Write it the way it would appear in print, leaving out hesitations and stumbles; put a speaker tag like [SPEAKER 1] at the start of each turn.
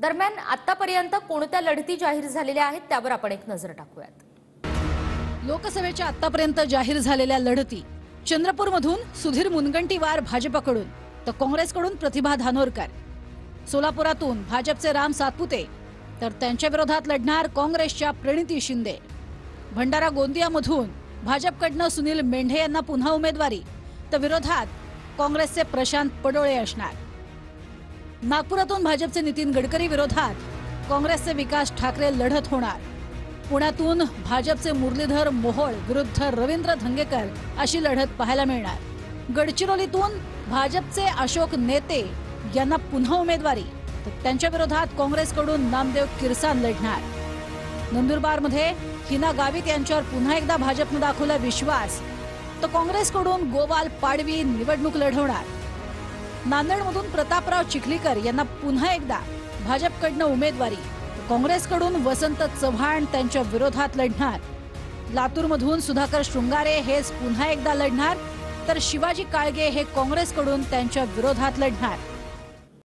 [SPEAKER 1] दरम्यान आतापर्यंत कोणत्या लढती जाहीर झालेल्या आहेत त्यावर आपण एक नजर टाकूयात।
[SPEAKER 2] लोकसभेच्या आतापर्यंत जाहीर झालेल्या लढती चंद्रपूरमधून सुधीर मुनगंटीवार भाजपकडून तर काँग्रेसकडून प्रतिभा धानोरकर, सोलापुरातून भाजपचे राम सातपुते तर त्यांच्या विरोधात लढणार काँग्रेसच्या प्रणिती शिंदे, भंडारा गोंदियामधून भाजपकडनं सुनील मेंढे यांना पुन्हा उमेदवारी तर विरोधात काँग्रेसचे प्रशांत पडोळे असणार, नागपुरातून भाजपचे नितीन गडकरी विरोधात काँग्रेसचे विकास ठाकरे लढत होणार, पुण्यातून भाजपचे मुरलीधर मोहोळ विरुद्ध रवींद्र धंगेकर अशी लढत पाहायला मिळणार, गडचिरोलीतून भाजपचे अशोक नेते यांना पुन्हा उमेदवारी तर त्यांच्या विरोधात काँग्रेसकडून नामदेव किरसान लढणार, नंदुरबारमध्ये हिना गावित यांच्यावर पुन्हा एकदा भाजपने दाखवला विश्वास तर काँग्रेसकडून गोवाल पाडवी निवडणूक लढवणार, नांदेडमधून प्रतापराव चिखलीकर यांना पुन्हा एकदा भाजपकडनं उमेदवारी, काँग्रेसकडून वसंत चव्हाण त्यांच्या विरोधात लढणार, लातूरमधून सुधाकर शृंगारे हेच पुन्हा एकदा लढणार तर शिवाजी काळगे हे काँग्रेसकडून त्यांच्या विरोधात लढणार।